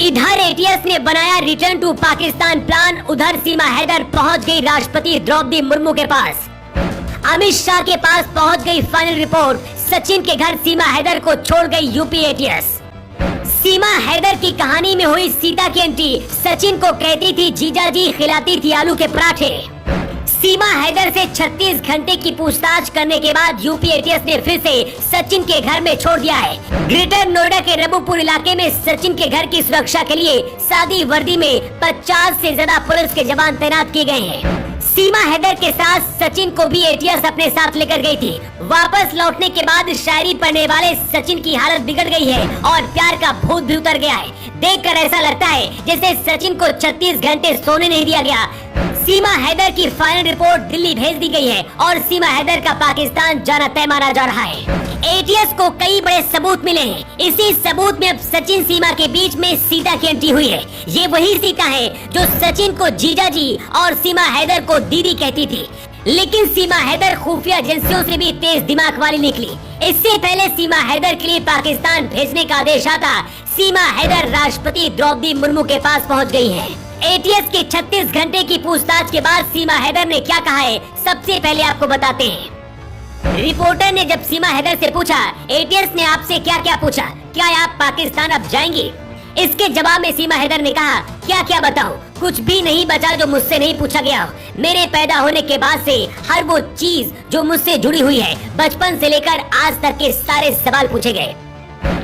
इधर एटीएस ने बनाया रिटर्न टू पाकिस्तान प्लान, उधर सीमा हैदर पहुंच गई राष्ट्रपति द्रौपदी मुर्मू के पास। अमित शाह के पास पहुंच गई फाइनल रिपोर्ट, सचिन के घर सीमा हैदर को छोड़ गई यूपी एटीएस। सीमा हैदर की कहानी में हुई सीता की एंट्री, सचिन को कहती थी जीजा जी, खिलाती थी आलू के पराठे। सीमा हैदर से 36 घंटे की पूछताछ करने के बाद यूपी एटीएस ने फिर से सचिन के घर में छोड़ दिया है। ग्रेटर नोएडा के रबुपुर इलाके में सचिन के घर की सुरक्षा के लिए सादी वर्दी में 50 से ज्यादा पुलिस के जवान तैनात किए गए हैं। सीमा हैदर के साथ सचिन को भी एटीएस अपने साथ लेकर गई थी। वापस लौटने के बाद शायरी पढ़ने वाले सचिन की हालत बिगड़ गई है और प्यार का भूत भी उतर गया है। देखकर ऐसा लगता है जैसे सचिन को 36 घंटे सोने नहीं दिया गया। सीमा हैदर की फाइनल रिपोर्ट दिल्ली भेज दी गई है और सीमा हैदर का पाकिस्तान जाना तय माना जा रहा है। एटीएस को कई बड़े सबूत मिले हैं। इसी सबूत में अब सचिन सीमा के बीच में सीता की एंट्री हुई है। ये वही सीता है जो सचिन को जीजा जी और सीमा हैदर को दीदी कहती थी। लेकिन सीमा हैदर खुफिया एजेंसियों से भी तेज दिमाग वाली निकली। इससे पहले सीमा हैदर के लिए पाकिस्तान भेजने का आदेश आता, सीमा हैदर राष्ट्रपति द्रौपदी मुर्मू के पास पहुंच गई है। एटीएस के 36 घंटे की पूछताछ के बाद सीमा हैदर ने क्या कहा है, सबसे पहले आपको बताते हैं। रिपोर्टर ने जब सीमा हैदर से पूछा, एटीएस ने आपसे क्या क्या पूछा, क्या आप पाकिस्तान अब जाएंगी? इसके जवाब में सीमा हैदर ने कहा, क्या क्या बताऊं, कुछ भी नहीं बचा जो मुझसे नहीं पूछा गया हो। मेरे पैदा होने के बाद से हर वो चीज जो मुझसे जुड़ी हुई है, बचपन से लेकर आज तक के सारे सवाल पूछे गए।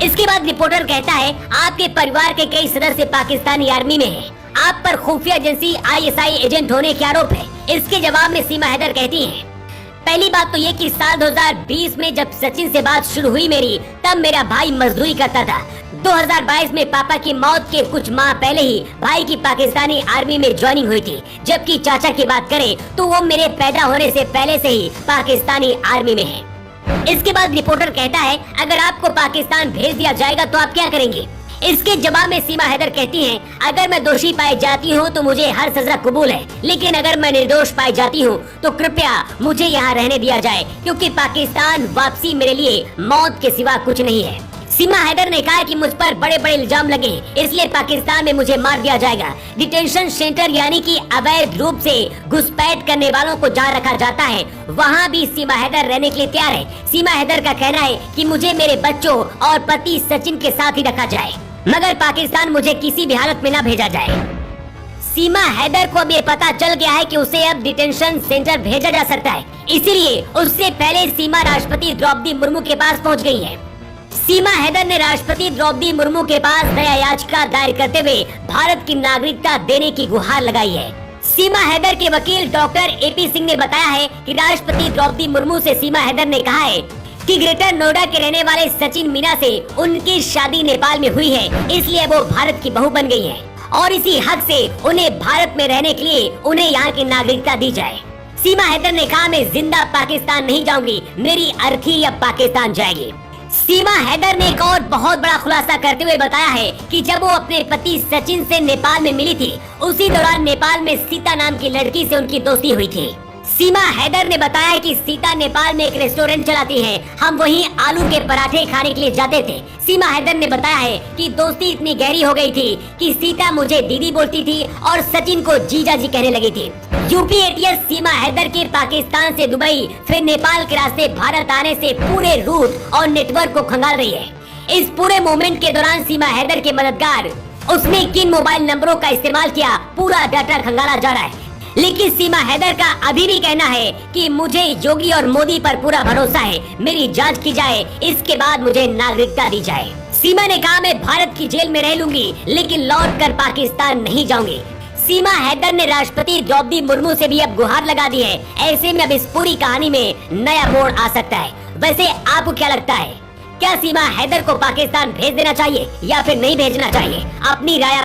इसके बाद रिपोर्टर कहता है, आपके परिवार के कई सदस्य पाकिस्तानी आर्मी में हैं। आप पर खुफिया एजेंसी आईएसआई एजेंट होने के आरोप है। इसके जवाब में सीमा हैदर कहती हैं, पहली बात तो ये कि साल 2020 में जब सचिन से बात शुरू हुई मेरी, तब मेरा भाई मजदूरी करता था। 2022 में पापा की मौत के कुछ माह पहले ही भाई की पाकिस्तानी आर्मी में ज्वाइनिंग हुई थी। जबकि चाचा की बात करें तो वो मेरे पैदा होने से पहले से ही पाकिस्तानी आर्मी में है। इसके बाद रिपोर्टर कहता है, अगर आपको पाकिस्तान भेज दिया जाएगा तो आप क्या करेंगे? इसके जवाब में सीमा हैदर कहती हैं, अगर मैं दोषी पाई जाती हूँ तो मुझे हर सजा कबूल है, लेकिन अगर मैं निर्दोष पाई जाती हूँ तो कृपया मुझे यहाँ रहने दिया जाए, क्योंकि पाकिस्तान वापसी मेरे लिए मौत के सिवा कुछ नहीं है। सीमा हैदर ने कहा कि मुझ पर बड़े बड़े इल्जाम लगे, इसलिए पाकिस्तान में मुझे मार दिया जाएगा। डिटेंशन सेंटर यानी कि अवैध रूप से घुसपैठ करने वालों को जहाँ रखा जाता है, वहाँ भी सीमा हैदर रहने के लिए तैयार है। सीमा हैदर का कहना है कि मुझे मेरे बच्चों और पति सचिन के साथ ही रखा जाए, मगर पाकिस्तान मुझे किसी भी हालत में न भेजा जाए। सीमा हैदर को अब ये पता चल गया है कि उसे अब डिटेंशन सेंटर भेजा जा सकता है, इसीलिए उससे पहले सीमा राष्ट्रपति द्रौपदी मुर्मू के पास पहुंच गई है। सीमा हैदर ने राष्ट्रपति द्रौपदी मुर्मू के पास दया याचिका दायर करते हुए भारत की नागरिकता देने की गुहार लगाई है। सीमा हैदर के वकील डॉक्टर एपी सिंह ने बताया है कि राष्ट्रपति द्रौपदी मुर्मू से सीमा हैदर ने कहा है कि ग्रेटर नोएडा के रहने वाले सचिन मीना से उनकी शादी नेपाल में हुई है, इसलिए वो भारत की बहू बन गई है और इसी हक से उन्हें भारत में रहने के लिए उन्हें यहाँ की नागरिकता दी जाए। सीमा हैदर ने कहा, मैं जिंदा पाकिस्तान नहीं जाऊंगी, मेरी अर्थी अब पाकिस्तान जाएगी। सीमा हैदर ने एक और बहुत बड़ा खुलासा करते हुए बताया है कि जब वो अपने पति सचिन से नेपाल में मिली थी, उसी दौरान नेपाल में सीता नाम की लड़की से उनकी दोस्ती हुई थी। सीमा हैदर ने बताया कि सीता नेपाल में एक रेस्टोरेंट चलाती है, हम वहीं आलू के पराठे खाने के लिए जाते थे। सीमा हैदर ने बताया है कि दोस्ती इतनी गहरी हो गई थी कि सीता मुझे दीदी बोलती थी और सचिन को जीजा जी कहने लगी थी। यूपी एटीएस सीमा हैदर के पाकिस्तान से दुबई फिर नेपाल के रास्ते भारत आने से पूरे रूट और नेटवर्क को खंगाल रही है। इस पूरे मूवमेंट के दौरान सीमा हैदर के मददगार उसने किन मोबाइल नंबरों का इस्तेमाल किया, पूरा डाटा खंगाला जा रहा है। लेकिन सीमा हैदर का अभी भी कहना है कि मुझे योगी और मोदी पर पूरा भरोसा है, मेरी जांच की जाए, इसके बाद मुझे नागरिकता दी जाए। सीमा ने कहा, मैं भारत की जेल में रह लूंगी लेकिन लौट कर पाकिस्तान नहीं जाऊंगी। सीमा हैदर ने राष्ट्रपति द्रौपदी मुर्मू से भी अब गुहार लगा दी है। ऐसे में अब इस पूरी कहानी में नया मोड़ आ सकता है। वैसे आपको क्या लगता है, क्या सीमा हैदर को पाकिस्तान भेज देना चाहिए या फिर नहीं भेजना चाहिए? अपनी राय